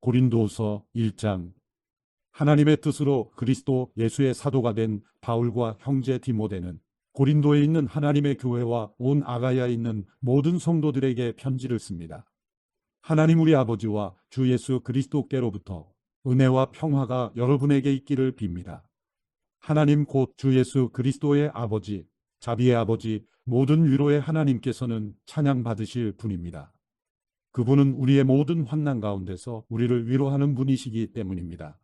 고린도후서 1장. 하나님의 뜻으로 그리스도 예수의 사도가 된 바울과 형제 디모데는 고린도에 있는 하나님의 교회와 온 아가야에 있는 모든 성도들에게 편지를 씁니다. 하나님 우리 아버지와 주 예수 그리스도께로부터 은혜와 평화가 여러분에게 있기를 빕니다. 하나님 곧 주 예수 그리스도의 아버지, 자비의 아버지, 모든 위로의 하나님께서는 찬양받으실 분입니다. 그분은 우리의 모든 환난 가운데서 우리를 위로하는 분이시기 때문입니다.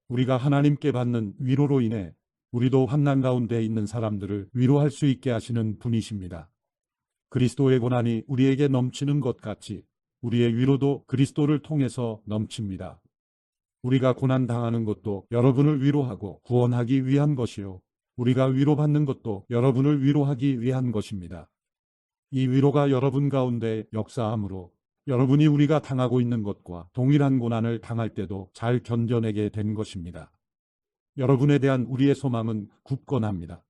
우리가 하나님께 받는 위로로 인해 우리도 환난 가운데 있는 사람들을 위로할 수 있게 하시는 분이십니다. 그리스도의 고난이 우리에게 넘치는 것 같이 우리의 위로도 그리스도를 통해서 넘칩니다. 우리가 고난당하는 것도 여러분을 위로하고 구원하기 위한 것이요, 우리가 위로받는 것도 여러분을 위로하기 위한 것입니다. 이 위로가 여러분 가운데 역사하므로 여러분이 우리가 당하고 있는 것과 동일한 고난을 당할 때도 잘 견뎌내게 된 것입니다. 여러분에 대한 우리의 소망은 굳건합니다.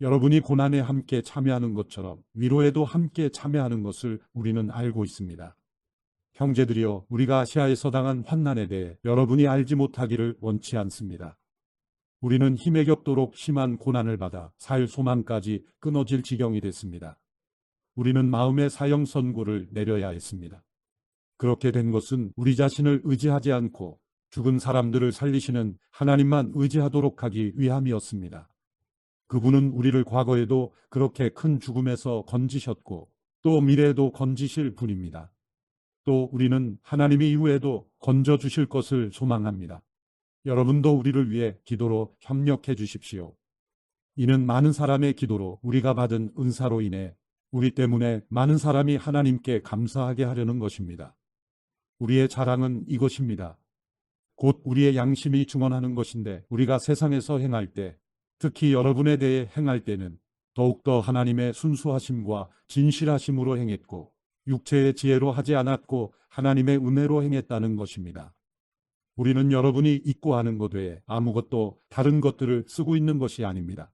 여러분이 고난에 함께 참여하는 것처럼 위로에도 함께 참여하는 것을 우리는 알고 있습니다. 형제들이여, 우리가 아시아에서 당한 환난에 대해 여러분이 알지 못하기를 원치 않습니다. 우리는 힘에 겹도록 심한 고난을 받아 살 소망까지 끊어질 지경이 됐습니다. 우리는 마음의 사형 선고를 내려야 했습니다. 그렇게 된 것은 우리 자신을 의지하지 않고 죽은 사람들을 살리시는 하나님만 의지하도록 하기 위함이었습니다. 그분은 우리를 과거에도 그렇게 큰 죽음에서 건지셨고 또 미래에도 건지실 분입니다. 또 우리는 하나님이 이후에도 건져주실 것을 소망합니다. 여러분도 우리를 위해 기도로 협력해 주십시오. 이는 많은 사람의 기도로 우리가 받은 은사로 인해 우리 때문에 많은 사람이 하나님께 감사하게 하려는 것입니다. 우리의 자랑은 이것입니다. 곧 우리의 양심이 증언하는 것인데, 우리가 세상에서 행할 때, 특히 여러분에 대해 행할 때는 더욱더 하나님의 순수하심과 진실하심으로 행했고 육체의 지혜로 하지 않았고 하나님의 은혜로 행했다는 것입니다. 우리는 여러분이 있고 하는 것 외에 아무것도 다른 것들을 쓰고 있는 것이 아닙니다.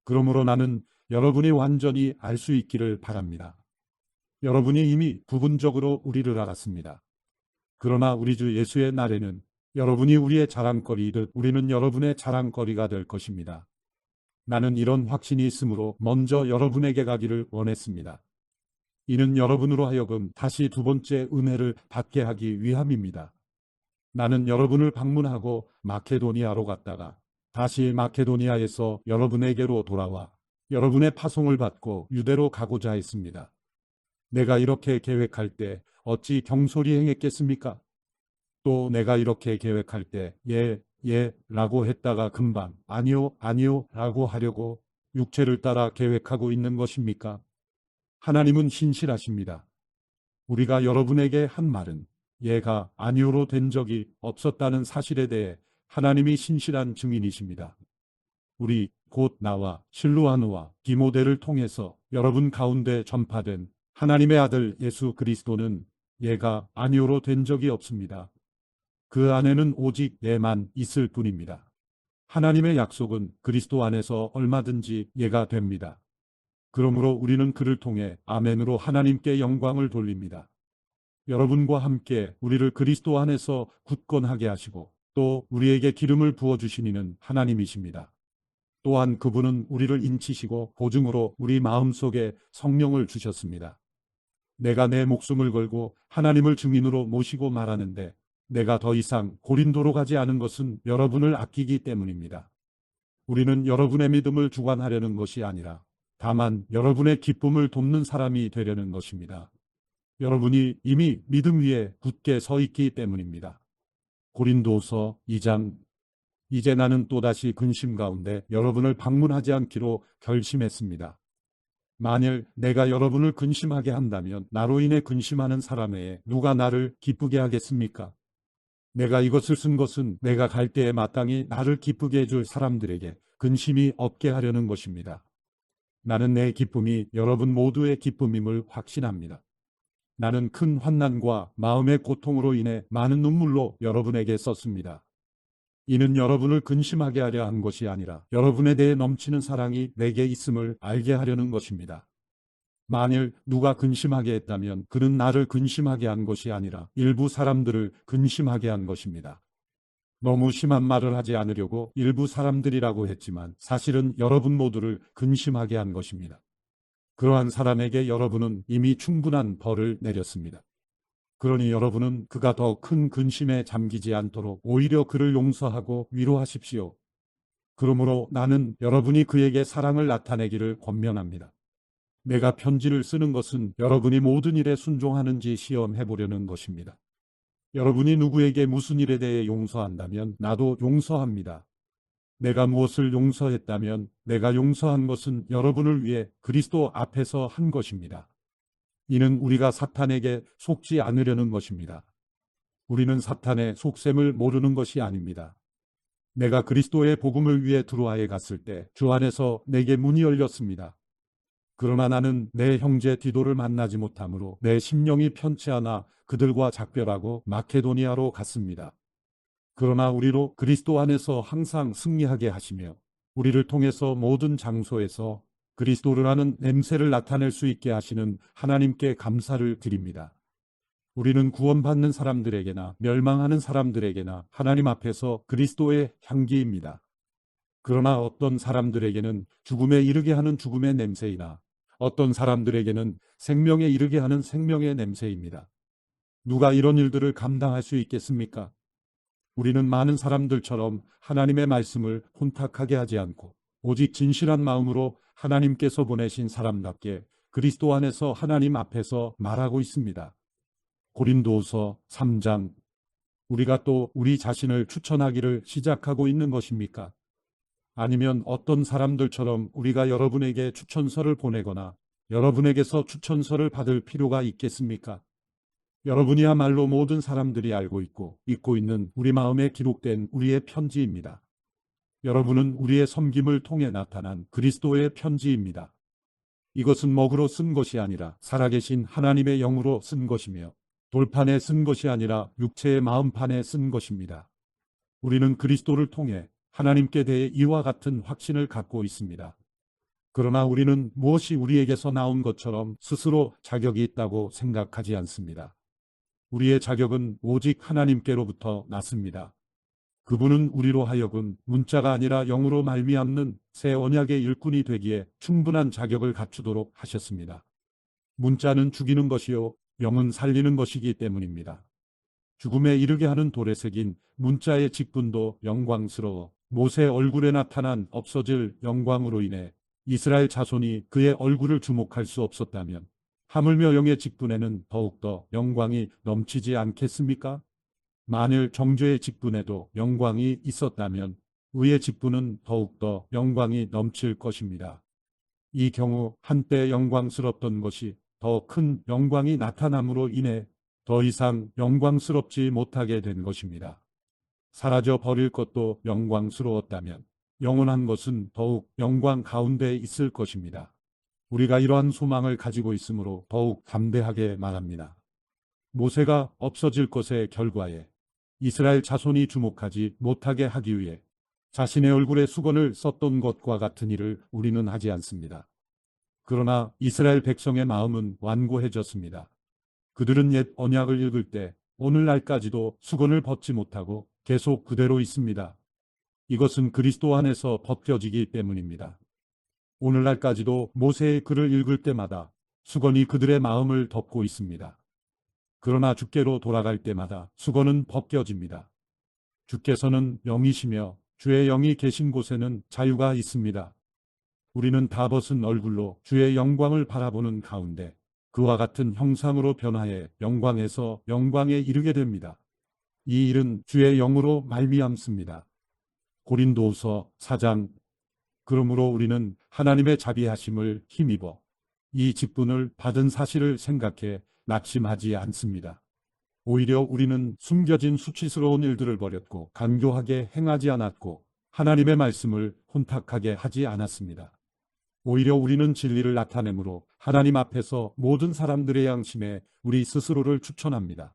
그러므로 나는 여러분이 완전히 알 수 있기를 바랍니다. 여러분이 이미 부분적으로 우리를 알았습니다. 그러나 우리 주 예수의 날에는 여러분이 우리의 자랑거리이듯 우리는 여러분의 자랑거리가 될 것입니다. 나는 이런 확신이 있으므로 먼저 여러분에게 가기를 원했습니다. 이는 여러분으로 하여금 다시 두 번째 은혜를 받게 하기 위함입니다. 나는 여러분을 방문하고 마케도니아로 갔다가 다시 마케도니아에서 여러분에게로 돌아와 여러분의 파송을 받고 유대로 가고자 했습니다. 내가 이렇게 계획할 때 어찌 경솔히 행했겠습니까? 또 내가 이렇게 계획할 때 라고 했다가 금방 아니요 라고 하려고 육체를 따라 계획하고 있는 것입니까? 하나님은 신실하십니다. 우리가 여러분에게 한 말은 예가 아니오로 된 적이 없었다는 사실에 대해 하나님이 신실한 증인이십니다. 우리 곧 나와 실루아누와 디모데를 통해서 여러분 가운데 전파된 하나님의 아들 예수 그리스도는 예가 아니오로 된 적이 없습니다. 그 안에는 오직 예만 있을 뿐입니다. 하나님의 약속은 그리스도 안에서 얼마든지 예가 됩니다. 그러므로 우리는 그를 통해 아멘으로 하나님께 영광을 돌립니다. 여러분과 함께 우리를 그리스도 안에서 굳건하게 하시고 또 우리에게 기름을 부어주신 이는 하나님이십니다. 또한 그분은 우리를 인치시고 보증으로 우리 마음속에 성령을 주셨습니다. 내가 내 목숨을 걸고 하나님을 증인으로 모시고 말하는데 내가 더 이상 고린도로 가지 않은 것은 여러분을 아끼기 때문입니다. 우리는 여러분의 믿음을 주관하려는 것이 아니라 다만 여러분의 기쁨을 돕는 사람이 되려는 것입니다. 여러분이 이미 믿음 위에 굳게 서 있기 때문입니다. 고린도서 2장. 이제 나는 또다시 근심 가운데 여러분을 방문하지 않기로 결심했습니다. 만일 내가 여러분을 근심하게 한다면 나로 인해 근심하는 사람 외에 누가 나를 기쁘게 하겠습니까? 내가 이것을 쓴 것은 내가 갈 때에 마땅히 나를 기쁘게 해줄 사람들에게 근심이 없게 하려는 것입니다. 나는 내 기쁨이 여러분 모두의 기쁨임을 확신합니다. 나는 큰 환난과 마음의 고통으로 인해 많은 눈물로 여러분에게 썼습니다. 이는 여러분을 근심하게 하려 한 것이 아니라 여러분에 대해 넘치는 사랑이 내게 있음을 알게 하려는 것입니다. 만일 누가 근심하게 했다면 그는 나를 근심하게 한 것이 아니라 일부 사람들을 근심하게 한 것입니다. 너무 심한 말을 하지 않으려고 일부 사람들이라고 했지만 사실은 여러분 모두를 근심하게 한 것입니다. 그러한 사람에게 여러분은 이미 충분한 벌을 내렸습니다. 그러니 여러분은 그가 더 큰 근심에 잠기지 않도록 오히려 그를 용서하고 위로하십시오. 그러므로 나는 여러분이 그에게 사랑을 나타내기를 권면합니다. 내가 편지를 쓰는 것은 여러분이 모든 일에 순종하는지 시험해 보려는 것입니다. 여러분이 누구에게 무슨 일에 대해 용서한다면 나도 용서합니다. 내가 무엇을 용서했다면 내가 용서한 것은 여러분을 위해 그리스도 앞에서 한 것입니다. 이는 우리가 사탄에게 속지 않으려는 것입니다. 우리는 사탄의 속셈을 모르는 것이 아닙니다. 내가 그리스도의 복음을 위해 두로아에 갔을 때 주 안에서 내게 문이 열렸습니다. 그러나 나는 내 형제 디도를 만나지 못하므로 내 심령이 편치 않아 그들과 작별하고 마케도니아로 갔습니다. 그러나 우리로 그리스도 안에서 항상 승리하게 하시며 우리를 통해서 모든 장소에서 그리스도를 아는 냄새를 나타낼 수 있게 하시는 하나님께 감사를 드립니다. 우리는 구원받는 사람들에게나 멸망하는 사람들에게나 하나님 앞에서 그리스도의 향기입니다. 그러나 어떤 사람들에게는 죽음에 이르게 하는 죽음의 냄새이나 어떤 사람들에게는 생명에 이르게 하는 생명의 냄새입니다. 누가 이런 일들을 감당할 수 있겠습니까? 우리는 많은 사람들처럼 하나님의 말씀을 혼탁하게 하지 않고 오직 진실한 마음으로 하나님께서 보내신 사람답게 그리스도 안에서 하나님 앞에서 말하고 있습니다. 고린도후서 3장. 우리가 또 우리 자신을 추천하기를 시작하고 있는 것입니까? 아니면 어떤 사람들처럼 우리가 여러분에게 추천서를 보내거나 여러분에게서 추천서를 받을 필요가 있겠습니까? 여러분이야말로 모든 사람들이 알고 있고 읽고 있는 우리 마음에 기록된 우리의 편지입니다. 여러분은 우리의 섬김을 통해 나타난 그리스도의 편지입니다. 이것은 먹으로 쓴 것이 아니라 살아계신 하나님의 영으로 쓴 것이며 돌판에 쓴 것이 아니라 육체의 마음판에 쓴 것입니다. 우리는 그리스도를 통해 하나님께 대해 이와 같은 확신을 갖고 있습니다. 그러나 우리는 무엇이 우리에게서 나온 것처럼 스스로 자격이 있다고 생각하지 않습니다. 우리의 자격은 오직 하나님께로부터 났습니다. 그분은 우리로 하여금 문자가 아니라 영으로 말미암는 새 언약의 일꾼이 되기에 충분한 자격을 갖추도록 하셨습니다. 문자는 죽이는 것이요 영은 살리는 것이기 때문입니다. 죽음에 이르게 하는 돌에 새긴 문자의 직분도 영광스러워 모세 얼굴에 나타난 없어질 영광으로 인해 이스라엘 자손이 그의 얼굴을 주목할 수 없었다면 하물며 영의 직분에는 더욱더 영광이 넘치지 않겠습니까? 만일 정죄의 직분에도 영광이 있었다면 의의 직분은 더욱더 영광이 넘칠 것입니다. 이 경우 한때 영광스럽던 것이 더 큰 영광이 나타남으로 인해 더 이상 영광스럽지 못하게 된 것입니다. 사라져 버릴 것도 영광스러웠다면 영원한 것은 더욱 영광 가운데 있을 것입니다. 우리가 이러한 소망을 가지고 있으므로 더욱 담대하게 말합니다. 모세가 없어질 것의 결과에 이스라엘 자손이 주목하지 못하게 하기 위해 자신의 얼굴에 수건을 썼던 것과 같은 일을 우리는 하지 않습니다. 그러나 이스라엘 백성의 마음은 완고해졌습니다. 그들은 옛 언약을 읽을 때 오늘날까지도 수건을 벗지 못하고 계속 그대로 있습니다. 이것은 그리스도 안에서 벗겨지기 때문입니다. 오늘날까지도 모세의 글을 읽을 때마다 수건이 그들의 마음을 덮고 있습니다. 그러나 주께로 돌아갈 때마다 수건은 벗겨집니다. 주께서는 영이시며 주의 영이 계신 곳에는 자유가 있습니다. 우리는 다 벗은 얼굴로 주의 영광을 바라보는 가운데 그와 같은 형상으로 변화해 영광에서 영광에 이르게 됩니다. 이 일은 주의 영으로 말미암습니다. 고린도후서 4장. 그러므로 우리는 하나님의 자비하심을 힘입어 이 직분을 받은 사실을 생각해 낙심하지 않습니다. 오히려 우리는 숨겨진 수치스러운 일들을 버렸고 간교하게 행하지 않았고 하나님의 말씀을 혼탁하게 하지 않았습니다. 오히려 우리는 진리를 나타내므로 하나님 앞에서 모든 사람들의 양심에 우리 스스로를 추천합니다.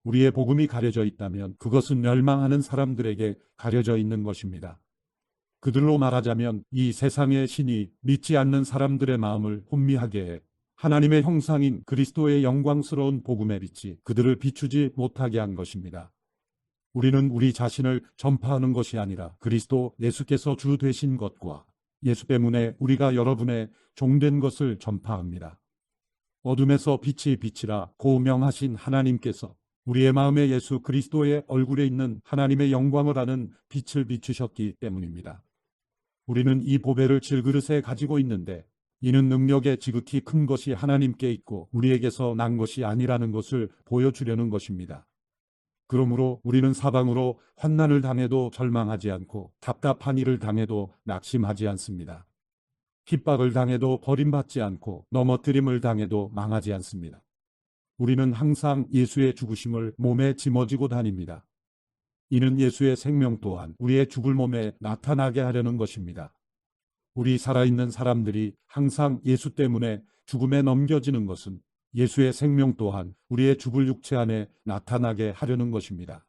우리의 복음이 가려져 있다면 그것은 멸망하는 사람들에게 가려져 있는 것입니다. 그들로 말하자면 이 세상의 신이 믿지 않는 사람들의 마음을 혼미하게 해 하나님의 형상인 그리스도의 영광스러운 복음의 빛이 그들을 비추지 못하게 한 것입니다. 우리는 우리 자신을 전파하는 것이 아니라 그리스도 예수께서 주 되신 것과 예수 때문에 우리가 여러분의 종된 것을 전파합니다. 어둠에서 빛이 비치라 고 명하신 하나님께서 우리의 마음에 예수 그리스도의 얼굴에 있는 하나님의 영광을 아는 빛을 비추셨기 때문입니다. 우리는 이 보배를 질그릇에 가지고 있는데 이는 능력의 지극히 큰 것이 하나님께 있고 우리에게서 난 것이 아니라는 것을 보여주려는 것입니다. 그러므로 우리는 사방으로 환난을 당해도 절망하지 않고 답답한 일을 당해도 낙심하지 않습니다. 핍박을 당해도 버림받지 않고 넘어뜨림을 당해도 망하지 않습니다. 우리는 항상 예수의 죽으심을 몸에 짊어지고 다닙니다. 이는 예수의 생명 또한 우리의 죽을 몸에 나타나게 하려는 것입니다. 우리 살아있는 사람들이 항상 예수 때문에 죽음에 넘겨지는 것은 예수의 생명 또한 우리의 죽을 육체 안에 나타나게 하려는 것입니다.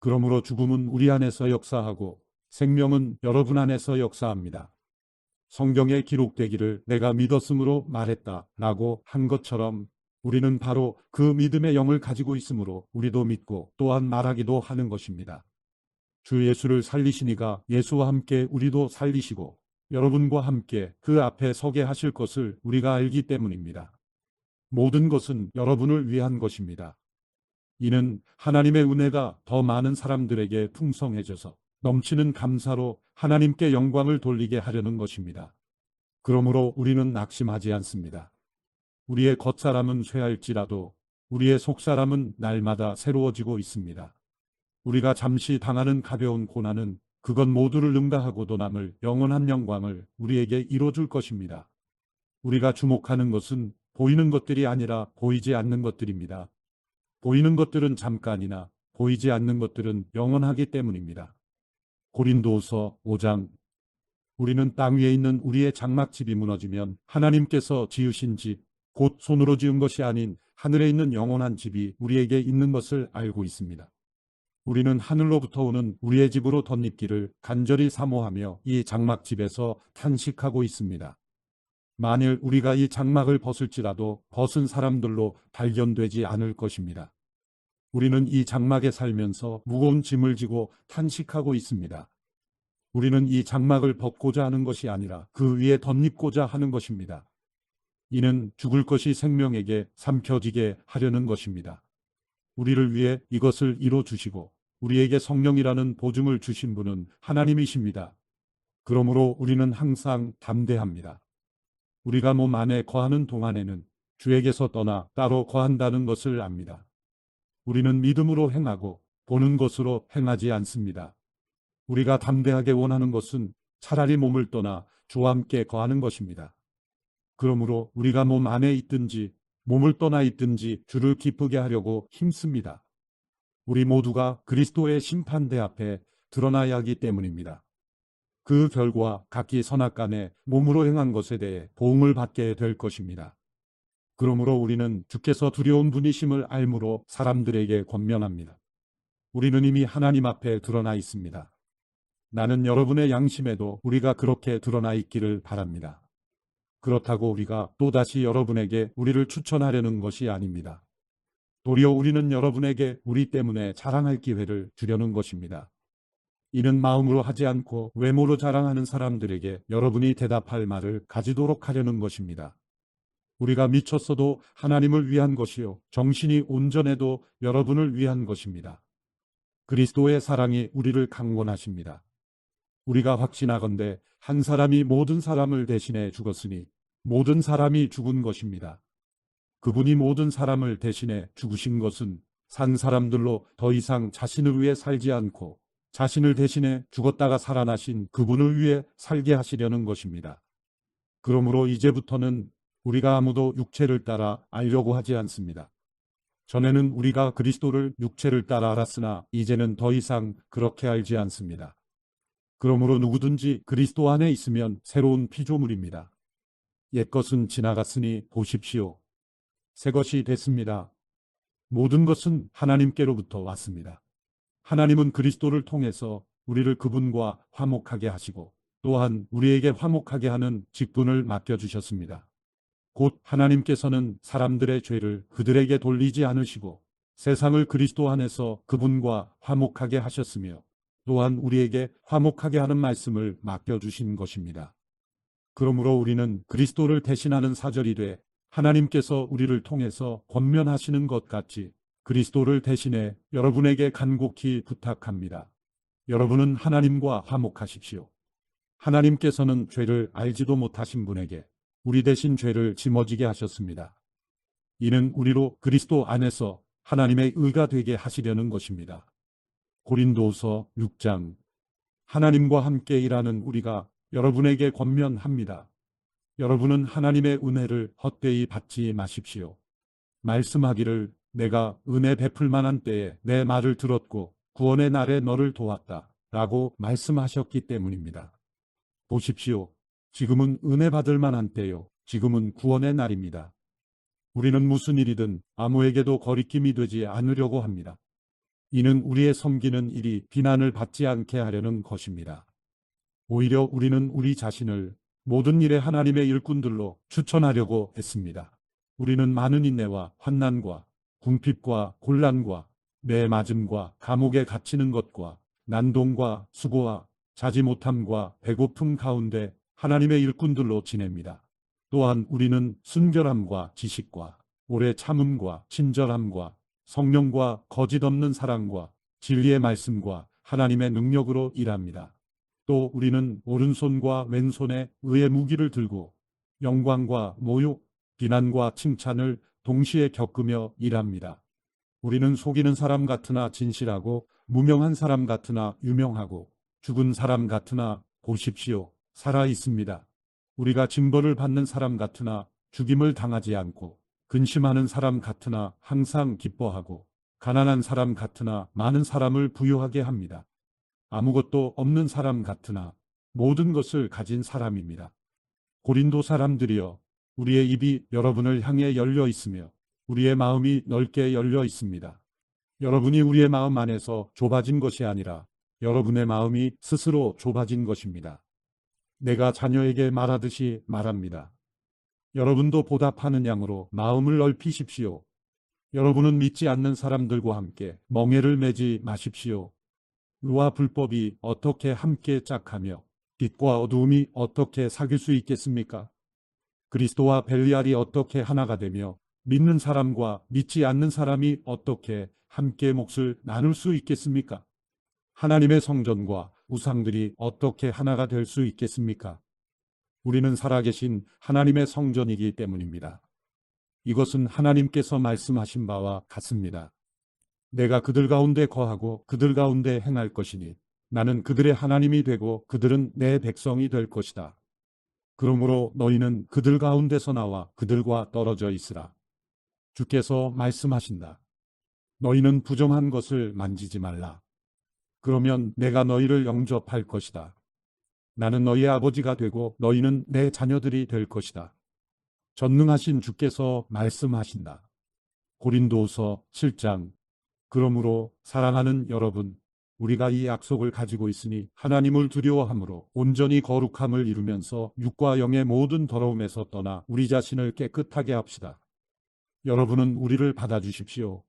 그러므로 죽음은 우리 안에서 역사하고 생명은 여러분 안에서 역사합니다. 성경에 기록되기를 내가 믿었으므로 말했다 라고 한 것처럼 우리는 바로 그 믿음의 영을 가지고 있으므로 우리도 믿고 또한 말하기도 하는 것입니다. 주 예수를 살리시니가 예수와 함께 우리도 살리시고 여러분과 함께 그 앞에 서게 하실 것을 우리가 알기 때문입니다. 모든 것은 여러분을 위한 것입니다. 이는 하나님의 은혜가 더 많은 사람들에게 풍성해져서 넘치는 감사로 하나님께 영광을 돌리게 하려는 것입니다. 그러므로 우리는 낙심하지 않습니다. 우리의 겉사람은 쇠할지라도 우리의 속사람은 날마다 새로워지고 있습니다. 우리가 잠시 당하는 가벼운 고난은 그것 모두를 능가하고도 남을 영원한 영광을 우리에게 이뤄줄 것입니다. 우리가 주목하는 것은 보이는 것들이 아니라 보이지 않는 것들입니다. 보이는 것들은 잠깐이나 보이지 않는 것들은 영원하기 때문입니다. 고린도후서 5장. 우리는 땅 위에 있는 우리의 장막집이 무너지면 하나님께서 지으신 집, 곧 손으로 지은 것이 아닌 하늘에 있는 영원한 집이 우리에게 있는 것을 알고 있습니다. 우리는 하늘로부터 오는 우리의 집으로 덧입기를 간절히 사모하며 이 장막집에서 탄식하고 있습니다. 만일 우리가 이 장막을 벗을지라도 벗은 사람들로 발견되지 않을 것입니다. 우리는 이 장막에 살면서 무거운 짐을 지고 탄식하고 있습니다. 우리는 이 장막을 벗고자 하는 것이 아니라 그 위에 덧입고자 하는 것입니다. 이는 죽을 것이 생명에게 삼켜지게 하려는 것입니다. 우리를 위해 이것을 이뤄주시고 우리에게 성령이라는 보증을 주신 분은 하나님이십니다. 그러므로 우리는 항상 담대합니다. 우리가 몸 안에 거하는 동안에는 주에게서 떠나 따로 거한다는 것을 압니다. 우리는 믿음으로 행하고 보는 것으로 행하지 않습니다. 우리가 담대하게 원하는 것은 차라리 몸을 떠나 주와 함께 거하는 것입니다. 그러므로 우리가 몸 안에 있든지 몸을 떠나 있든지 주를 기쁘게 하려고 힘씁니다. 우리 모두가 그리스도의 심판대 앞에 드러나야 하기 때문입니다. 그 결과 각기 선악간에 몸으로 행한 것에 대해 보응을 받게 될 것입니다. 그러므로 우리는 주께서 두려운 분이심을 알므로 사람들에게 권면합니다. 우리는 이미 하나님 앞에 드러나 있습니다. 나는 여러분의 양심에도 우리가 그렇게 드러나 있기를 바랍니다. 그렇다고 우리가 또다시 여러분에게 우리를 추천하려는 것이 아닙니다. 도리어 우리는 여러분에게 우리 때문에 자랑할 기회를 주려는 것입니다. 이는 마음으로 하지 않고 외모로 자랑하는 사람들에게 여러분이 대답할 말을 가지도록 하려는 것입니다. 우리가 미쳤어도 하나님을 위한 것이요 정신이 온전해도 여러분을 위한 것입니다. 그리스도의 사랑이 우리를 강권하십니다. 우리가 확신하건대 한 사람이 모든 사람을 대신해 죽었으니 모든 사람이 죽은 것입니다. 그분이 모든 사람을 대신해 죽으신 것은 산 사람들로 더 이상 자신을 위해 살지 않고 자신을 대신해 죽었다가 살아나신 그분을 위해 살게 하시려는 것입니다. 그러므로 이제부터는 우리가 아무도 육체를 따라 알려고 하지 않습니다. 전에는 우리가 그리스도를 육체를 따라 알았으나 이제는 더 이상 그렇게 알지 않습니다. 그러므로 누구든지 그리스도 안에 있으면 새로운 피조물입니다. 옛것은 지나갔으니 보십시오. 새것이 됐습니다. 모든 것은 하나님께로부터 왔습니다. 하나님은 그리스도를 통해서 우리를 그분과 화목하게 하시고 또한 우리에게 화목하게 하는 직분을 맡겨주셨습니다. 곧 하나님께서는 사람들의 죄를 그들에게 돌리지 않으시고 세상을 그리스도 안에서 그분과 화목하게 하셨으며 또한 우리에게 화목하게 하는 말씀을 맡겨주신 것입니다. 그러므로 우리는 그리스도를 대신하는 사절이 돼 하나님께서 우리를 통해서 권면하시는 것 같이 그리스도를 대신해 여러분에게 간곡히 부탁합니다. 여러분은 하나님과 화목하십시오. 하나님께서는 죄를 알지도 못하신 분에게 우리 대신 죄를 짊어지게 하셨습니다. 이는 우리로 그리스도 안에서 하나님의 의가 되게 하시려는 것입니다. 고린도서 6장. 하나님과 함께 일하는 우리가 여러분에게 권면합니다. 여러분은 하나님의 은혜를 헛되이 받지 마십시오. 말씀하기를 내가 은혜 베풀 만한 때에 내 말을 들었고 구원의 날에 너를 도왔다 라고 말씀하셨기 때문입니다. 보십시오. 지금은 은혜 받을 만한 때요. 지금은 구원의 날입니다. 우리는 무슨 일이든 아무에게도 거리낌이 되지 않으려고 합니다. 이는 우리의 섬기는 일이 비난을 받지 않게 하려는 것입니다. 오히려 우리는 우리 자신을 모든 일에 하나님의 일꾼들로 추천하려고 했습니다. 우리는 많은 인내와 환난과 궁핍과 곤란과 매 맞음과 감옥에 갇히는 것과 난동과 수고와 자지 못함과 배고픔 가운데 하나님의 일꾼들로 지냅니다. 또한 우리는 순결함과 지식과 오래 참음과 친절함과 성령과 거짓 없는 사랑과 진리의 말씀과 하나님의 능력으로 일합니다. 또 우리는 오른손과 왼손에 의의 무기를 들고 영광과 모욕, 비난과 칭찬을 동시에 겪으며 일합니다. 우리는 속이는 사람 같으나 진실하고 무명한 사람 같으나 유명하고 죽은 사람 같으나 보십시오. 살아 있습니다. 우리가 징벌을 받는 사람 같으나 죽임을 당하지 않고 근심하는 사람 같으나 항상 기뻐하고 가난한 사람 같으나 많은 사람을 부유하게 합니다. 아무것도 없는 사람 같으나 모든 것을 가진 사람입니다. 고린도 사람들이여, 우리의 입이 여러분을 향해 열려 있으며 우리의 마음이 넓게 열려 있습니다. 여러분이 우리의 마음 안에서 좁아진 것이 아니라 여러분의 마음이 스스로 좁아진 것입니다. 내가 자녀에게 말하듯이 말합니다. 여러분도 보답하는 양으로 마음을 넓히십시오. 여러분은 믿지 않는 사람들과 함께 멍에를 매지 마십시오. 의와 불법이 어떻게 함께 짝하며 빛과 어두움이 어떻게 사귈 수 있겠습니까? 그리스도와 벨리알이 어떻게 하나가 되며 믿는 사람과 믿지 않는 사람이 어떻게 함께 몫을 나눌 수 있겠습니까? 하나님의 성전과 우상들이 어떻게 하나가 될 수 있겠습니까? 우리는 살아계신 하나님의 성전이기 때문입니다. 이것은 하나님께서 말씀하신 바와 같습니다. 내가 그들 가운데 거하고 그들 가운데 행할 것이니 나는 그들의 하나님이 되고 그들은 내 백성이 될 것이다. 그러므로 너희는 그들 가운데서 나와 그들과 떨어져 있으라. 주께서 말씀하신다. 너희는 부정한 것을 만지지 말라. 그러면 내가 너희를 영접할 것이다. 나는 너희의 아버지가 되고 너희는 내 자녀들이 될 것이다. 전능하신 주께서 말씀하신다. 고린도후서 7장. 그러므로 사랑하는 여러분, 우리가 이 약속을 가지고 있으니 하나님을 두려워함으로 온전히 거룩함을 이루면서 육과 영의 모든 더러움에서 떠나 우리 자신을 깨끗하게 합시다. 여러분은 우리를 받아주십시오.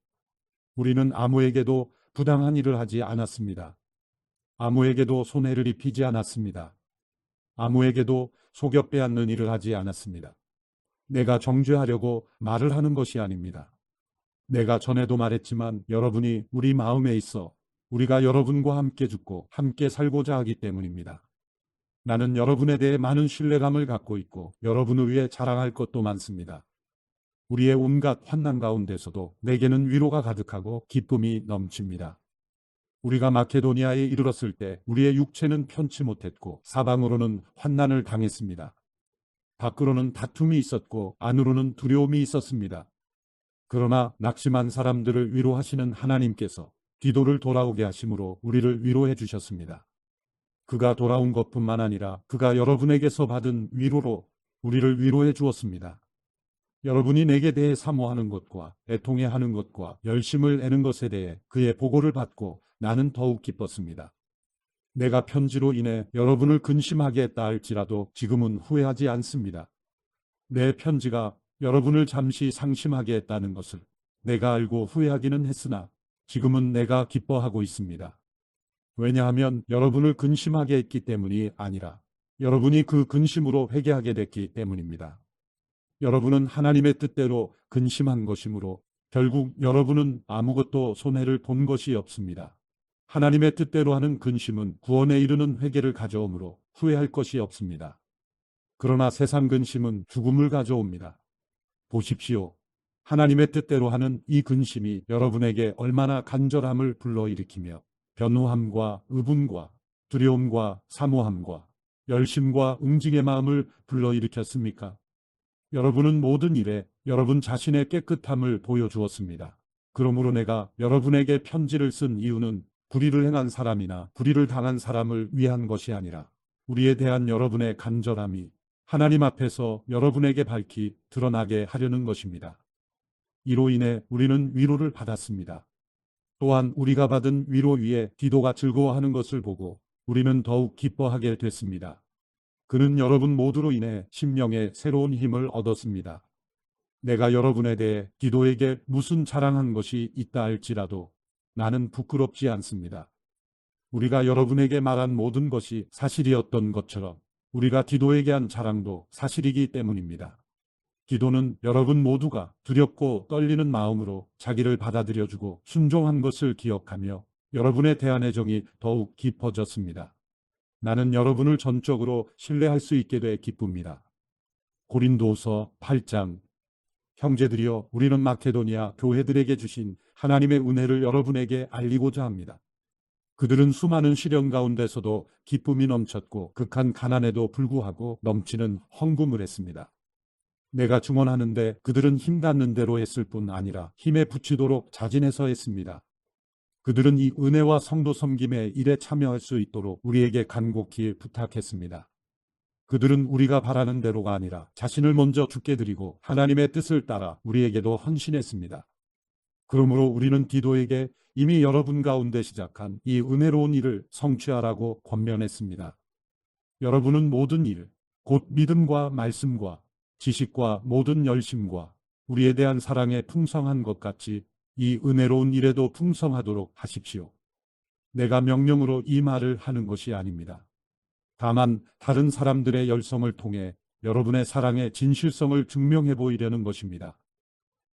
우리는 아무에게도 부당한 일을 하지 않았습니다. 아무에게도 손해를 입히지 않았습니다. 아무에게도 속여 빼앗는 일을 하지 않았습니다. 내가 정죄하려고 말을 하는 것이 아닙니다. 내가 전에도 말했지만 여러분이 우리 마음에 있어 우리가 여러분과 함께 죽고 함께 살고자 하기 때문입니다. 나는 여러분에 대해 많은 신뢰감을 갖고 있고 여러분을 위해 자랑할 것도 많습니다. 우리의 온갖 환난 가운데서도 내게는 위로가 가득하고 기쁨이 넘칩니다. 우리가 마케도니아에 이르렀을 때 우리의 육체는 편치 못했고 사방으로는 환난을 당했습니다. 밖으로는 다툼이 있었고 안으로는 두려움이 있었습니다. 그러나 낙심한 사람들을 위로하시는 하나님께서 디도를 돌아오게 하심으로 우리를 위로해 주셨습니다. 그가 돌아온 것뿐만 아니라 그가 여러분에게서 받은 위로로 우리를 위로해 주었습니다. 여러분이 내게 대해 사모하는 것과 애통해하는 것과 열심을 내는 것에 대해 그의 보고를 받고 나는 더욱 기뻤습니다. 내가 편지로 인해 여러분을 근심하게 했다 할지라도 지금은 후회하지 않습니다. 내 편지가 여러분을 잠시 상심하게 했다는 것을 내가 알고 후회하기는 했으나 지금은 내가 기뻐하고 있습니다. 왜냐하면 여러분을 근심하게 했기 때문이 아니라 여러분이 그 근심으로 회개하게 됐기 때문입니다. 여러분은 하나님의 뜻대로 근심한 것이므로 결국 여러분은 아무것도 손해를 본 것이 없습니다. 하나님의 뜻대로 하는 근심은 구원에 이르는 회개를 가져오므로 후회할 것이 없습니다. 그러나 세상 근심은 죽음을 가져옵니다. 보십시오. 하나님의 뜻대로 하는 이 근심이 여러분에게 얼마나 간절함을 불러일으키며 변호함과 의분과 두려움과 사모함과 열심과 응징의 마음을 불러일으켰습니까? 여러분은 모든 일에 여러분 자신의 깨끗함을 보여주었습니다. 그러므로 내가 여러분에게 편지를 쓴 이유는 불의를 행한 사람이나 불의를 당한 사람을 위한 것이 아니라 우리에 대한 여러분의 간절함이 하나님 앞에서 여러분에게 밝히 드러나게 하려는 것입니다. 이로 인해 우리는 위로를 받았습니다. 또한 우리가 받은 위로 위에 디도가 즐거워하는 것을 보고 우리는 더욱 기뻐하게 됐습니다. 그는 여러분 모두로 인해 심령의 새로운 힘을 얻었습니다. 내가 여러분에 대해 디도에게 무슨 자랑한 것이 있다 할지라도 나는 부끄럽지 않습니다. 우리가 여러분에게 말한 모든 것이 사실이었던 것처럼 우리가 디도에게 한 자랑도 사실이기 때문입니다. 디도는 여러분 모두가 두렵고 떨리는 마음으로 자기를 받아들여주고 순종한 것을 기억하며 여러분에 대한 애정이 더욱 깊어졌습니다. 나는 여러분을 전적으로 신뢰할 수 있게 돼 기쁩니다. 고린도서 8장. 형제들이여, 우리는 마케도니아 교회들에게 주신 하나님의 은혜를 여러분에게 알리고자 합니다. 그들은 수많은 시련 가운데서도 기쁨이 넘쳤고 극한 가난에도 불구하고 넘치는 헌금을 했습니다. 내가 증언하는데 그들은 힘 닿는 대로 했을 뿐 아니라 힘에 부치도록 자진해서 했습니다. 그들은 이 은혜와 성도 섬김의 일에 참여할 수 있도록 우리에게 간곡히 부탁했습니다. 그들은 우리가 바라는 대로가 아니라 자신을 먼저 주께 드리고 하나님의 뜻을 따라 우리에게도 헌신했습니다. 그러므로 우리는 디도에게 이미 여러분 가운데 시작한 이 은혜로운 일을 성취하라고 권면했습니다. 여러분은 모든 일, 곧 믿음과 말씀과 지식과 모든 열심과 우리에 대한 사랑에 풍성한 것 같이 이 은혜로운 일에도 풍성하도록 하십시오. 내가 명령으로 이 말을 하는 것이 아닙니다. 다만 다른 사람들의 열성을 통해 여러분의 사랑의 진실성을 증명해 보이려는 것입니다.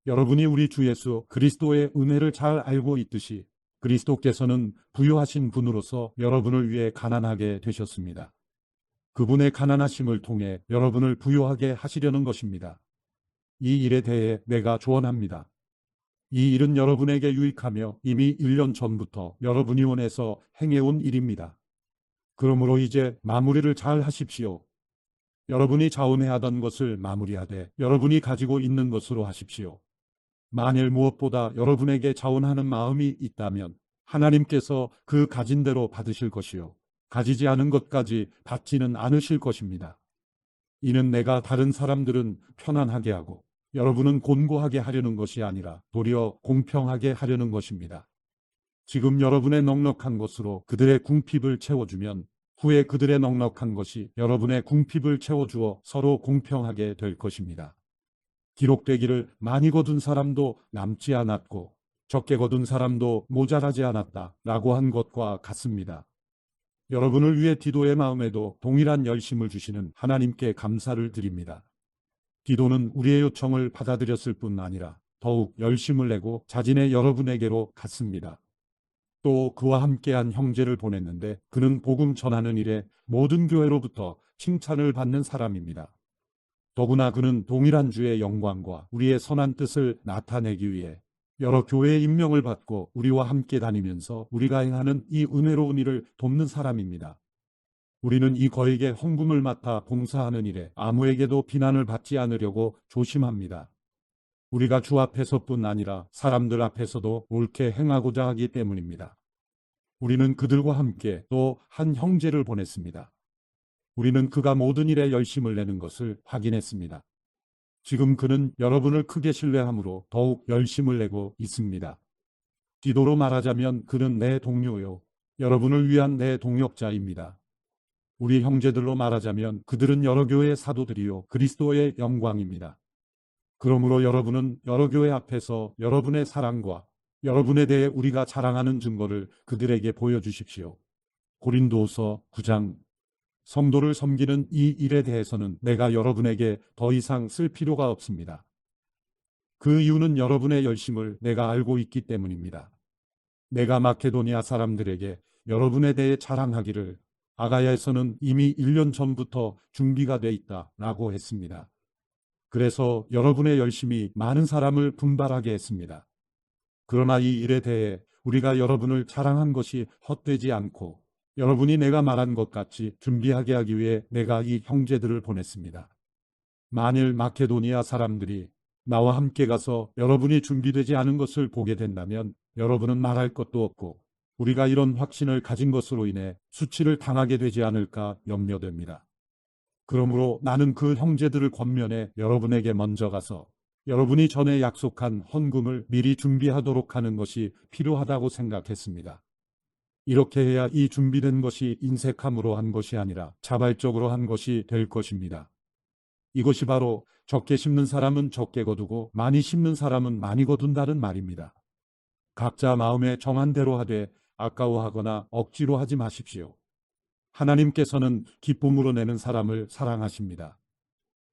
여러분이 우리 주 예수 그리스도의 은혜를 잘 알고 있듯이 그리스도께서는 부유하신 분으로서 여러분을 위해 가난하게 되셨습니다. 그분의 가난하심을 통해 여러분을 부유하게 하시려는 것입니다. 이 일에 대해 내가 조언합니다. 이 일은 여러분에게 유익하며 이미 1년 전부터 여러분이 원해서 행해온 일입니다. 그러므로 이제 마무리를 잘 하십시오. 여러분이 자원해하던 것을 마무리하되 여러분이 가지고 있는 것으로 하십시오. 만일 무엇보다 여러분에게 자원하는 마음이 있다면 하나님께서 그 가진 대로 받으실 것이요 가지지 않은 것까지 받지는 않으실 것입니다. 이는 내가 다른 사람들은 편안하게 하고 여러분은 곤고하게 하려는 것이 아니라 도리어 공평하게 하려는 것입니다. 지금 여러분의 넉넉한 것으로 그들의 궁핍을 채워주면 후에 그들의 넉넉한 것이 여러분의 궁핍을 채워주어 서로 공평하게 될 것입니다. 기록되기를 많이 거둔 사람도 남지 않았고 적게 거둔 사람도 모자라지 않았다 라고 한 것과 같습니다. 여러분을 위해 디도의 마음에도 동일한 열심을 주시는 하나님께 감사를 드립니다. 디도는 우리의 요청을 받아들였을 뿐 아니라 더욱 열심을 내고 자진해 여러분에게로 갔습니다. 또 그와 함께한 형제를 보냈는데 그는 복음 전하는 일에 모든 교회로부터 칭찬을 받는 사람입니다. 더구나 그는 동일한 주의 영광과 우리의 선한 뜻을 나타내기 위해 여러 교회의 임명을 받고 우리와 함께 다니면서 우리가 행하는 이 은혜로운 일을 돕는 사람입니다. 우리는 이 거액의 헌금을 맡아 봉사하는 일에 아무에게도 비난을 받지 않으려고 조심합니다. 우리가 주 앞에서뿐 아니라 사람들 앞에서도 옳게 행하고자 하기 때문입니다. 우리는 그들과 함께 또 한 형제를 보냈습니다. 우리는 그가 모든 일에 열심을 내는 것을 확인했습니다. 지금 그는 여러분을 크게 신뢰함으로 더욱 열심을 내고 있습니다. 디도로 말하자면 그는 내 동료요, 여러분을 위한 내 동역자입니다. 우리 형제들로 말하자면 그들은 여러 교회의 사도들이요 그리스도의 영광입니다. 그러므로 여러분은 여러 교회 앞에서 여러분의 사랑과 여러분에 대해 우리가 자랑하는 증거를 그들에게 보여주십시오. 고린도후서 9장. 성도를 섬기는 이 일에 대해서는 내가 여러분에게 더 이상 쓸 필요가 없습니다. 그 이유는 여러분의 열심을 내가 알고 있기 때문입니다. 내가 마케도니아 사람들에게 여러분에 대해 자랑하기를 아가야에서는 이미 1년 전부터 준비가 돼 있다라고 했습니다. 그래서 여러분의 열심이 많은 사람을 분발하게 했습니다. 그러나 이 일에 대해 우리가 여러분을 자랑한 것이 헛되지 않고 여러분이 내가 말한 것 같이 준비하게 하기 위해 내가 이 형제들을 보냈습니다. 만일 마케도니아 사람들이 나와 함께 가서 여러분이 준비되지 않은 것을 보게 된다면 여러분은 말할 것도 없고 우리가 이런 확신을 가진 것으로 인해 수치를 당하게 되지 않을까 염려됩니다. 그러므로 나는 그 형제들을 권면해 여러분에게 먼저 가서 여러분이 전에 약속한 헌금을 미리 준비하도록 하는 것이 필요하다고 생각했습니다. 이렇게 해야 이 준비된 것이 인색함으로 한 것이 아니라 자발적으로 한 것이 될 것입니다. 이것이 바로 적게 심는 사람은 적게 거두고 많이 심는 사람은 많이 거둔다는 말입니다. 각자 마음에 정한 대로 하되 아까워하거나 억지로 하지 마십시오. 하나님께서는 기쁨으로 내는 사람을 사랑하십니다.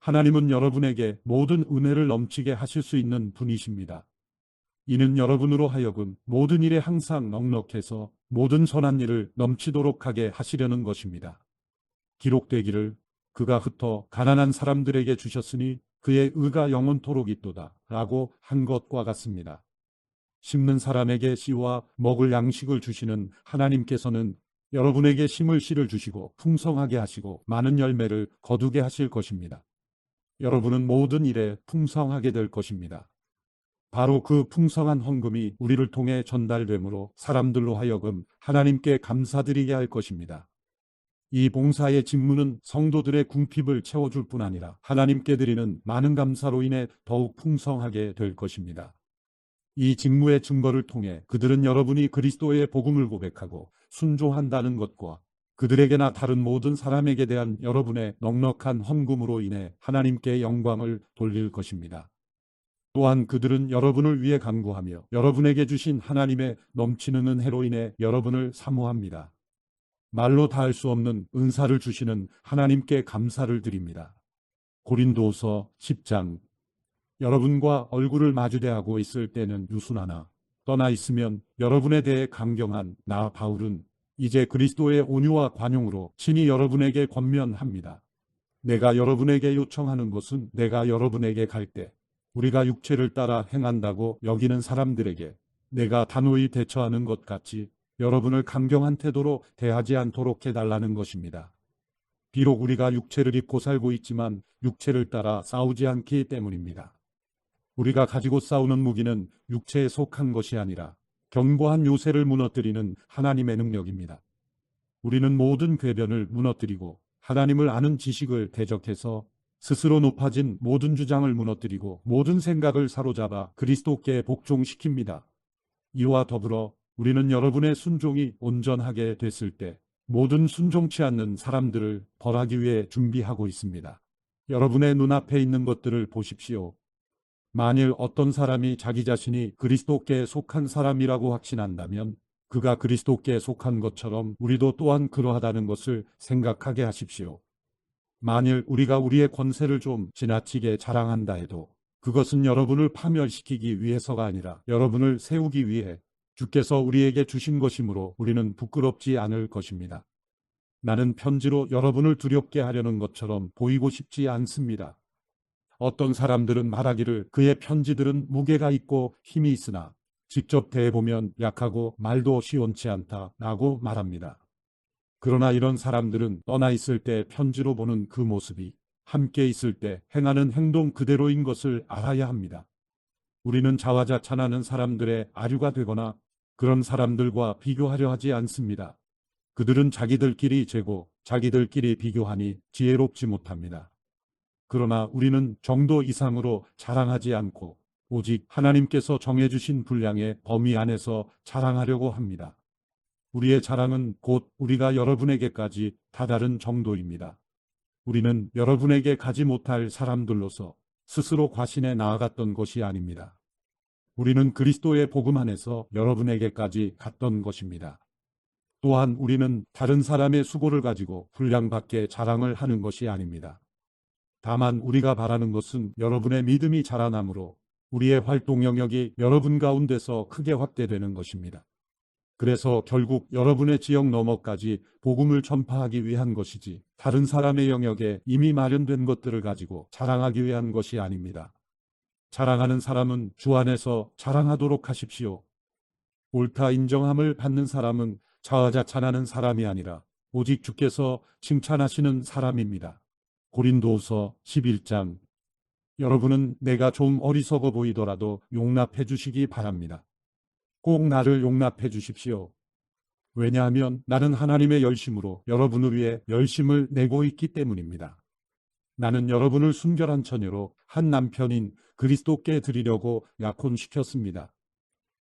하나님은 여러분에게 모든 은혜를 넘치게 하실 수 있는 분이십니다. 이는 여러분으로 하여금 모든 일에 항상 넉넉해서 모든 선한 일을 넘치도록 하게 하시려는 것입니다. 기록되기를 그가 흩어 가난한 사람들에게 주셨으니 그의 의가 영원토록 있도다 라고 한 것과 같습니다. 심는 사람에게 씨와 먹을 양식을 주시는 하나님께서는 여러분에게 심을 씨를 주시고 풍성하게 하시고 많은 열매를 거두게 하실 것입니다. 여러분은 모든 일에 풍성하게 될 것입니다. 바로 그 풍성한 헌금이 우리를 통해 전달되므로 사람들로 하여금 하나님께 감사드리게 할 것입니다. 이 봉사의 직무는 성도들의 궁핍을 채워줄 뿐 아니라 하나님께 드리는 많은 감사로 인해 더욱 풍성하게 될 것입니다. 이 직무의 증거를 통해 그들은 여러분이 그리스도의 복음을 고백하고 순종한다는 것과 그들에게나 다른 모든 사람에게 대한 여러분의 넉넉한 헌금으로 인해 하나님께 영광을 돌릴 것입니다. 또한 그들은 여러분을 위해 간구하며 여러분에게 주신 하나님의 넘치는 은혜로 인해 여러분을 사모합니다. 말로 다할 수 없는 은사를 주시는 하나님께 감사를 드립니다. 고린도후서 10장. 여러분과 얼굴을 마주대하고 있을 때는 유순하나 떠나 있으면 여러분에 대해 강경한 나 바울은 이제 그리스도의 온유와 관용으로 친히 여러분에게 권면합니다. 내가 여러분에게 요청하는 것은 내가 여러분에게 갈 때 우리가 육체를 따라 행한다고 여기는 사람들에게 내가 단호히 대처하는 것 같이 여러분을 강경한 태도로 대하지 않도록 해달라는 것입니다. 비록 우리가 육체를 입고 살고 있지만 육체를 따라 싸우지 않기 때문입니다. 우리가 가지고 싸우는 무기는 육체에 속한 것이 아니라 견고한 요새를 무너뜨리는 하나님의 능력입니다. 우리는 모든 궤변을 무너뜨리고 하나님을 아는 지식을 대적해서 스스로 높아진 모든 주장을 무너뜨리고 모든 생각을 사로잡아 그리스도께 복종시킵니다. 이와 더불어 우리는 여러분의 순종이 온전하게 됐을 때 모든 순종치 않는 사람들을 벌하기 위해 준비하고 있습니다. 여러분의 눈앞에 있는 것들을 보십시오. 만일 어떤 사람이 자기 자신이 그리스도께 속한 사람이라고 확신한다면 그가 그리스도께 속한 것처럼 우리도 또한 그러하다는 것을 생각하게 하십시오. 만일 우리가 우리의 권세를 좀 지나치게 자랑한다 해도 그것은 여러분을 파멸시키기 위해서가 아니라 여러분을 세우기 위해 주께서 우리에게 주신 것이므로 우리는 부끄럽지 않을 것입니다. 나는 편지로 여러분을 두렵게 하려는 것처럼 보이고 싶지 않습니다. 어떤 사람들은 말하기를 그의 편지들은 무게가 있고 힘이 있으나 직접 대해보면 약하고 말도 시원치 않다라고 말합니다. 그러나 이런 사람들은 떠나 있을 때 편지로 보는 그 모습이 함께 있을 때 행하는 행동 그대로인 것을 알아야 합니다. 우리는 자화자찬하는 사람들의 아류가 되거나 그런 사람들과 비교하려 하지 않습니다. 그들은 자기들끼리 재고 자기들끼리 비교하니 지혜롭지 못합니다. 그러나 우리는 정도 이상으로 자랑하지 않고 오직 하나님께서 정해주신 분량의 범위 안에서 자랑하려고 합니다. 우리의 자랑은 곧 우리가 여러분에게까지 다다른 정도입니다. 우리는 여러분에게 가지 못할 사람들로서 스스로 과신해 나아갔던 것이 아닙니다. 우리는 그리스도의 복음 안에서 여러분에게까지 갔던 것입니다. 또한 우리는 다른 사람의 수고를 가지고 분량밖에 자랑을 하는 것이 아닙니다. 다만 우리가 바라는 것은 여러분의 믿음이 자라남으로 우리의 활동 영역이 여러분 가운데서 크게 확대되는 것입니다. 그래서 결국 여러분의 지역 너머까지 복음을 전파하기 위한 것이지 다른 사람의 영역에 이미 마련된 것들을 가지고 자랑하기 위한 것이 아닙니다. 자랑하는 사람은 주 안에서 자랑하도록 하십시오. 옳다 인정함을 받는 사람은 자화자찬하는 사람이 아니라 오직 주께서 칭찬하시는 사람입니다. 고린도후서 11장. 여러분은 내가 좀 어리석어 보이더라도 용납해 주시기 바랍니다. 꼭 나를 용납해 주십시오. 왜냐하면 나는 하나님의 열심으로 여러분을 위해 열심을 내고 있기 때문입니다. 나는 여러분을 순결한 처녀로 한 남편인 그리스도께 드리려고 약혼시켰습니다.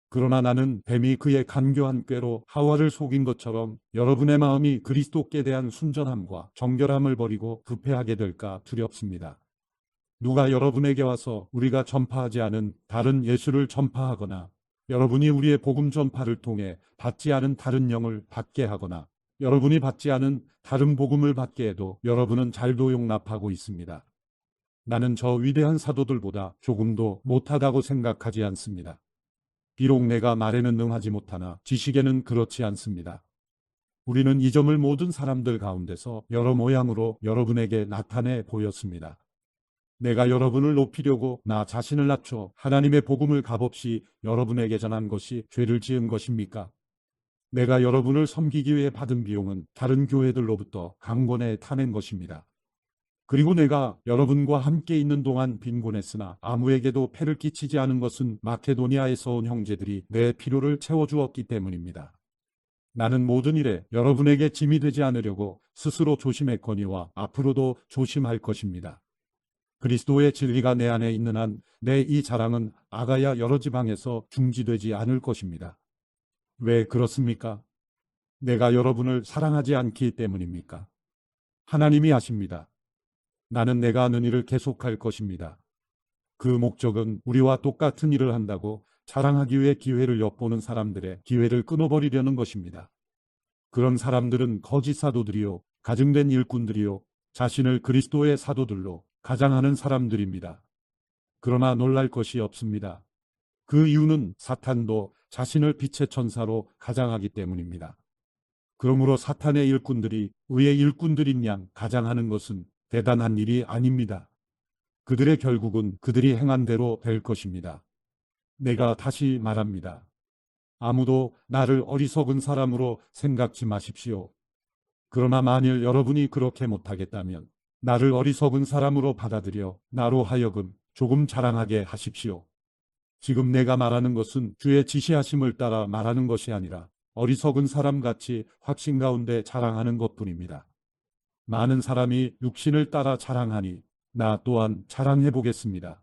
그러나 나는 뱀이 그의 간교한 꾀로 하와를 속인 것처럼 여러분의 마음이 그리스도께 대한 순전함과 정결함을 버리고 부패하게 될까 두렵습니다. 누가 여러분에게 와서 우리가 전파하지 않은 다른 예수를 전파하거나 여러분이 우리의 복음 전파를 통해 받지 않은 다른 영을 받게 하거나 여러분이 받지 않은 다른 복음을 받게 해도 여러분은 잘도 용납하고 있습니다. 나는 저 위대한 사도들보다 조금도 못하다고 생각하지 않습니다. 비록 내가 말에는 능하지 못하나 지식에는 그렇지 않습니다. 우리는 이 점을 모든 사람들 가운데서 여러 모양으로 여러분에게 나타내 보였습니다. 내가 여러분을 높이려고 나 자신을 낮춰 하나님의 복음을 값없이 여러분에게 전한 것이 죄를 지은 것입니까? 내가 여러분을 섬기기 위해 받은 비용은 다른 교회들로부터 강권해 타낸 것입니다. 그리고 내가 여러분과 함께 있는 동안 빈곤했으나 아무에게도 폐를 끼치지 않은 것은 마케도니아에서 온 형제들이 내 필요를 채워주었기 때문입니다. 나는 모든 일에 여러분에게 짐이 되지 않으려고 스스로 조심했거니와 앞으로도 조심할 것입니다. 그리스도의 진리가 내 안에 있는 한 내 이 자랑은 아가야 여러 지방에서 중지되지 않을 것입니다. 왜 그렇습니까? 내가 여러분을 사랑하지 않기 때문입니까? 하나님이 아십니다. 나는 내가 하는 일을 계속할 것입니다. 그 목적은 우리와 똑같은 일을 한다고 자랑하기 위해 기회를 엿보는 사람들의 기회를 끊어버리려는 것입니다. 그런 사람들은 거짓 사도들이요, 가증된 일꾼들이요, 자신을 그리스도의 사도들로 가장하는 사람들입니다. 그러나 놀랄 것이 없습니다. 그 이유는 사탄도 자신을 빛의 천사로 가장하기 때문입니다. 그러므로 사탄의 일꾼들이 의의 일꾼들인 양 가장하는 것은 대단한 일이 아닙니다. 그들의 결국은 그들이 행한 대로 될 것입니다. 내가 다시 말합니다. 아무도 나를 어리석은 사람으로 생각지 마십시오. 그러나 만일 여러분이 그렇게 못하겠다면 나를 어리석은 사람으로 받아들여 나로 하여금 조금 자랑하게 하십시오. 지금 내가 말하는 것은 주의 지시하심을 따라 말하는 것이 아니라 어리석은 사람같이 확신 가운데 자랑하는 것뿐입니다. 많은 사람이 육신을 따라 자랑하니 나 또한 자랑해 보겠습니다.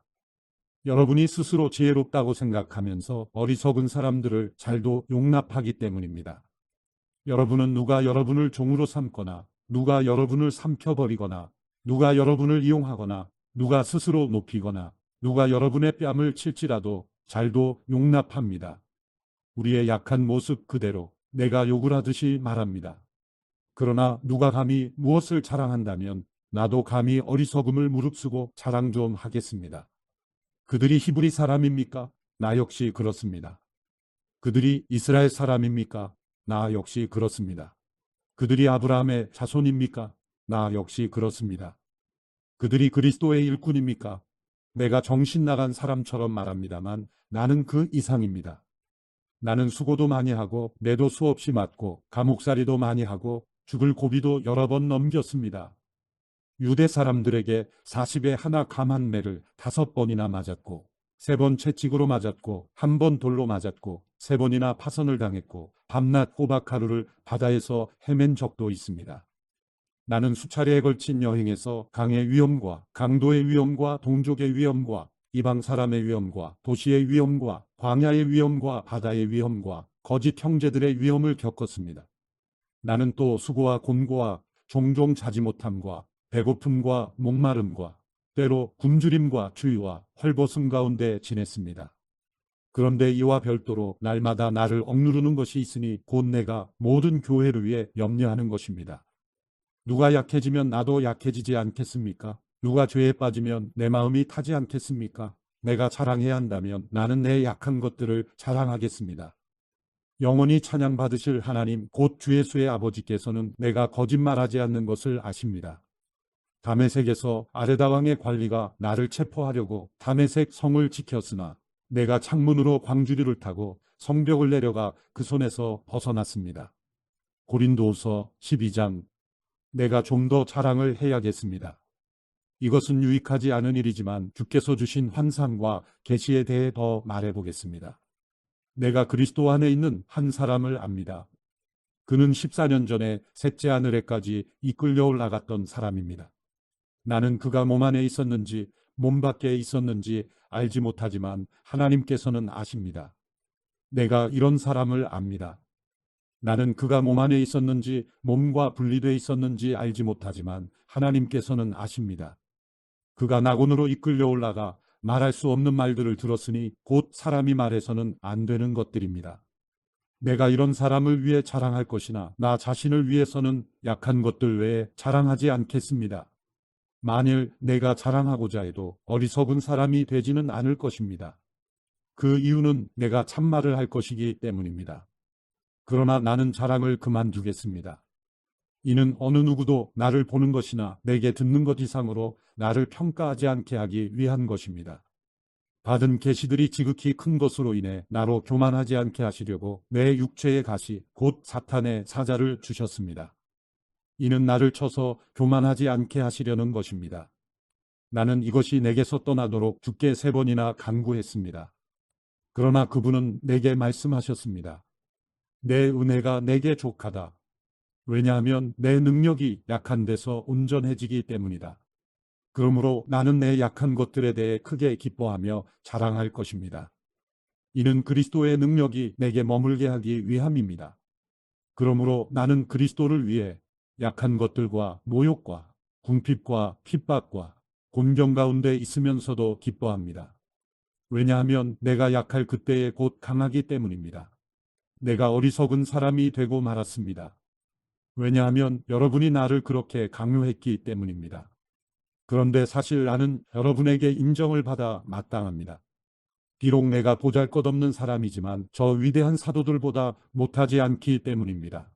여러분이 스스로 지혜롭다고 생각하면서 어리석은 사람들을 잘도 용납하기 때문입니다. 여러분은 누가 여러분을 종으로 삼거나 누가 여러분을 삼켜버리거나 누가 여러분을 이용하거나 누가 스스로 높이거나 누가 여러분의 뺨을 칠지라도 잘도 용납합니다. 우리의 약한 모습 그대로 내가 욕을 하듯이 말합니다. 그러나 누가 감히 무엇을 자랑한다면 나도 감히 어리석음을 무릅쓰고 자랑 좀 하겠습니다. 그들이 히브리 사람입니까? 나 역시 그렇습니다. 그들이 이스라엘 사람입니까? 나 역시 그렇습니다. 그들이 아브라함의 자손입니까? 나 역시 그렇습니다. 그들이 그리스도의 일꾼입니까? 내가 정신 나간 사람처럼 말합니다만 나는 그 이상입니다. 나는 수고도 많이 하고 매도 수없이 맞고 감옥살이도 많이 하고 죽을 고비도 여러 번 넘겼습니다. 유대 사람들에게 40에 하나 감한 매를 5번이나 맞았고 3번 채찍으로 맞았고 1번 돌로 맞았고 3번이나 파선을 당했고 밤낮 호박하루를 바다에서 헤맨 적도 있습니다. 나는 수차례에 걸친 여행에서 강의 위험과 강도의 위험과 동족의 위험과 이방 사람의 위험과 도시의 위험과 광야의 위험과 바다의 위험과 거짓 형제들의 위험을 겪었습니다. 나는 또 수고와 곤고와 종종 자지 못함과 배고픔과 목마름과 때로 굶주림과 추위와 헐벗음 가운데 지냈습니다. 그런데 이와 별도로 날마다 나를 억누르는 것이 있으니 곧 내가 모든 교회를 위해 염려하는 것입니다. 누가 약해지면 나도 약해지지 않겠습니까? 누가 죄에 빠지면 내 마음이 타지 않겠습니까? 내가 자랑해야 한다면 나는 내 약한 것들을 자랑하겠습니다. 영원히 찬양받으실 하나님 곧 주 예수의 아버지께서는 내가 거짓말하지 않는 것을 아십니다. 다메섹에서 아레다 왕의 관리가 나를 체포하려고 다메섹 성을 지켰으나 내가 창문으로 광주리를 타고 성벽을 내려가 그 손에서 벗어났습니다. 고린도후서 12장. 내가 좀 더 자랑을 해야겠습니다. 이것은 유익하지 않은 일이지만 주께서 주신 환상과 계시에 대해 더 말해보겠습니다. 내가 그리스도 안에 있는 한 사람을 압니다. 그는 14년 전에 셋째 하늘에까지 이끌려 올라갔던 사람입니다. 나는 그가 몸 안에 있었는지 몸 밖에 있었는지 알지 못하지만 하나님께서는 아십니다. 내가 이런 사람을 압니다. 나는 그가 몸 안에 있었는지 몸과 분리되어 있었는지 알지 못하지만 하나님께서는 아십니다. 그가 낙원으로 이끌려 올라가 말할 수 없는 말들을 들었으니 곧 사람이 말해서는 안 되는 것들입니다. 내가 이런 사람을 위해 자랑할 것이나 나 자신을 위해서는 약한 것들 외에 자랑하지 않겠습니다. 만일 내가 자랑하고자 해도 어리석은 사람이 되지는 않을 것입니다. 그 이유는 내가 참말을 할 것이기 때문입니다. 그러나 나는 자랑을 그만두겠습니다. 이는 어느 누구도 나를 보는 것이나 내게 듣는 것 이상으로 나를 평가하지 않게 하기 위한 것입니다. 받은 계시들이 지극히 큰 것으로 인해 나로 교만하지 않게 하시려고 내 육체의 가시 곧 사탄의 사자를 주셨습니다. 이는 나를 쳐서 교만하지 않게 하시려는 것입니다. 나는 이것이 내게서 떠나도록 주께 3번이나 간구했습니다. 그러나 그분은 내게 말씀하셨습니다. 내 은혜가 내게 족하다. 왜냐하면 내 능력이 약한 데서 온전해지기 때문이다. 그러므로 나는 내 약한 것들에 대해 크게 기뻐하며 자랑할 것입니다. 이는 그리스도의 능력이 내게 머물게 하기 위함입니다. 그러므로 나는 그리스도를 위해 약한 것들과 모욕과 궁핍과 핍박과 곤경 가운데 있으면서도 기뻐합니다. 왜냐하면 내가 약할 그때에 곧 강하기 때문입니다. 내가 어리석은 사람이 되고 말았습니다. 왜냐하면 여러분이 나를 그렇게 강요했기 때문입니다. 그런데 사실 나는 여러분에게 인정을 받아 마땅합니다. 비록 내가 보잘것없는 사람이지만 저 위대한 사도들보다 못하지 않기 때문입니다.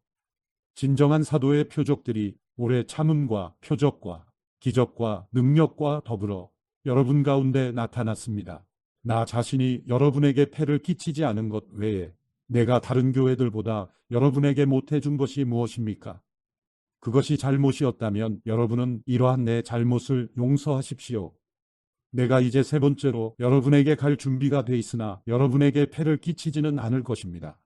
진정한 사도의 표적들이 오래 참음과 표적과 기적과 능력과 더불어 여러분 가운데 나타났습니다. 나 자신이 여러분에게 폐를 끼치지 않은 것 외에 내가 다른 교회들보다 여러분에게 못해준 것이 무엇입니까? 그것이 잘못이었다면 여러분은 이러한 내 잘못을 용서하십시오. 내가 이제 3번째로 여러분에게 갈 준비가 돼 있으나 여러분에게 폐를 끼치지는 않을 것입니다.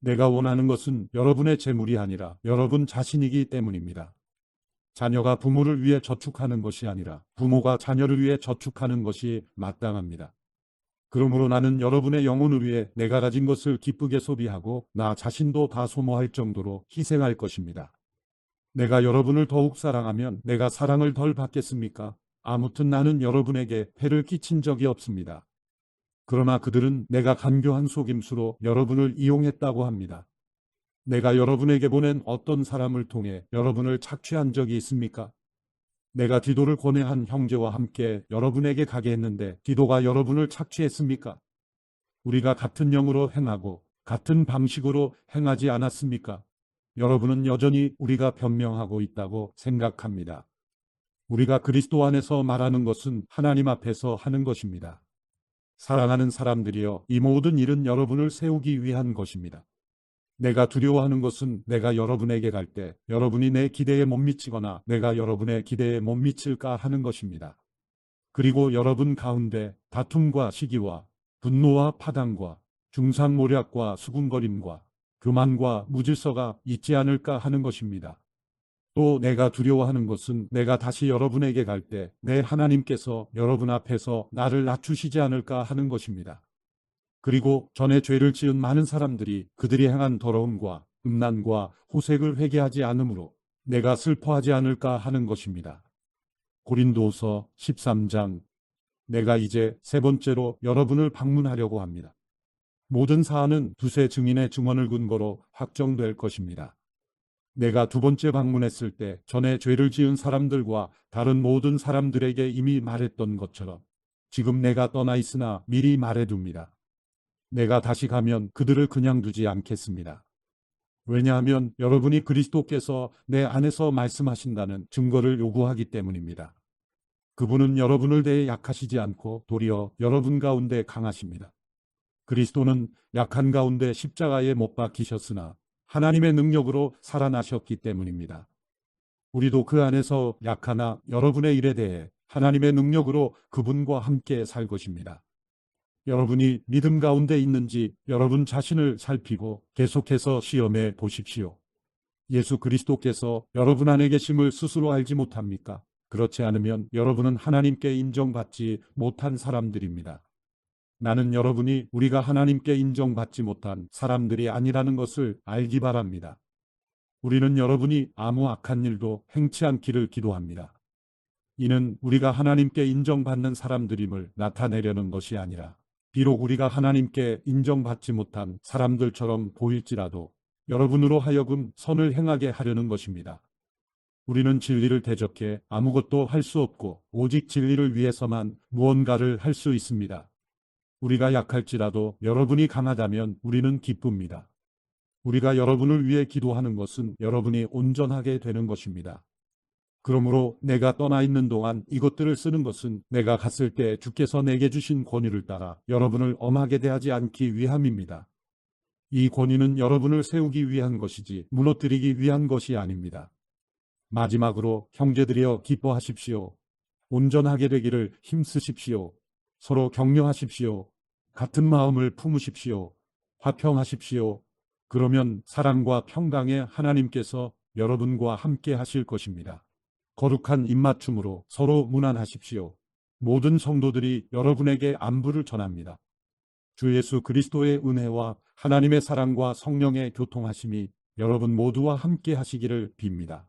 내가 원하는 것은 여러분의 재물이 아니라 여러분 자신이기 때문입니다. 자녀가 부모를 위해 저축하는 것이 아니라 부모가 자녀를 위해 저축하는 것이 마땅합니다. 그러므로 나는 여러분의 영혼을 위해 내가 가진 것을 기쁘게 소비하고 나 자신도 다 소모할 정도로 희생할 것입니다. 내가 여러분을 더욱 사랑하면 내가 사랑을 덜 받겠습니까? 아무튼 나는 여러분에게 폐를 끼친 적이 없습니다. 그러나 그들은 내가 간교한 속임수로 여러분을 이용했다고 합니다. 내가 여러분에게 보낸 어떤 사람을 통해 여러분을 착취한 적이 있습니까? 내가 디도를 권해한 형제와 함께 여러분에게 가게 했는데 디도가 여러분을 착취했습니까? 우리가 같은 영으로 행하고 같은 방식으로 행하지 않았습니까? 여러분은 여전히 우리가 변명하고 있다고 생각합니다. 우리가 그리스도 안에서 말하는 것은 하나님 앞에서 하는 것입니다. 사랑하는 사람들이여, 이 모든 일은 여러분을 세우기 위한 것입니다. 내가 두려워하는 것은 내가 여러분에게 갈 때 여러분이 내 기대에 못 미치거나 내가 여러분의 기대에 못 미칠까 하는 것입니다. 그리고 여러분 가운데 다툼과 시기와 분노와 파당과 중상모략과 수군거림과 교만과 무질서가 있지 않을까 하는 것입니다. 또 내가 두려워하는 것은 내가 다시 여러분에게 갈 때 내 하나님께서 여러분 앞에서 나를 낮추시지 않을까 하는 것입니다. 그리고 전에 죄를 지은 많은 사람들이 그들이 행한 더러움과 음란과 호색을 회개하지 않으므로 내가 슬퍼하지 않을까 하는 것입니다. 고린도서 13장. 내가 이제 세 번째로 여러분을 방문하려고 합니다. 모든 사안은 두세 증인의 증언을 근거로 확정될 것입니다. 내가 두 번째 방문했을 때 전에 죄를 지은 사람들과 다른 모든 사람들에게 이미 말했던 것처럼 지금 내가 떠나 있으나 미리 말해둡니다. 내가 다시 가면 그들을 그냥 두지 않겠습니다. 왜냐하면 여러분이 그리스도께서 내 안에서 말씀하신다는 증거를 요구하기 때문입니다. 그분은 여러분을 대해 약하시지 않고 도리어 여러분 가운데 강하십니다. 그리스도는 약한 가운데 십자가에 못 박히셨으나 하나님의 능력으로 살아나셨기 때문입니다. 우리도 그 안에서 약하나 여러분의 일에 대해 하나님의 능력으로 그분과 함께 살 것입니다. 여러분이 믿음 가운데 있는지 여러분 자신을 살피고 계속해서 시험해 보십시오. 예수 그리스도께서 여러분 안에 계심을 스스로 알지 못합니까? 그렇지 않으면 여러분은 하나님께 인정받지 못한 사람들입니다. 나는 여러분이 우리가 하나님께 인정받지 못한 사람들이 아니라는 것을 알기 바랍니다. 우리는 여러분이 아무 악한 일도 행치 않기를 기도합니다. 이는 우리가 하나님께 인정받는 사람들임을 나타내려는 것이 아니라 비록 우리가 하나님께 인정받지 못한 사람들처럼 보일지라도 여러분으로 하여금 선을 행하게 하려는 것입니다. 우리는 진리를 대적해 아무것도 할 수 없고 오직 진리를 위해서만 무언가를 할 수 있습니다. 우리가 약할지라도 여러분이 강하다면 우리는 기쁩니다. 우리가 여러분을 위해 기도하는 것은 여러분이 온전하게 되는 것입니다. 그러므로 내가 떠나 있는 동안 이것들을 쓰는 것은 내가 갔을 때 주께서 내게 주신 권위를 따라 여러분을 엄하게 대하지 않기 위함입니다. 이 권위는 여러분을 세우기 위한 것이지 무너뜨리기 위한 것이 아닙니다. 마지막으로 형제들이여 기뻐하십시오. 온전하게 되기를 힘쓰십시오. 서로 격려하십시오. 같은 마음을 품으십시오. 화평하십시오. 그러면 사랑과 평강의 하나님께서 여러분과 함께 하실 것입니다. 거룩한 입맞춤으로 서로 문안하십시오. 모든 성도들이 여러분에게 안부를 전합니다. 주 예수 그리스도의 은혜와 하나님의 사랑과 성령의 교통하심이 여러분 모두와 함께 하시기를 빕니다.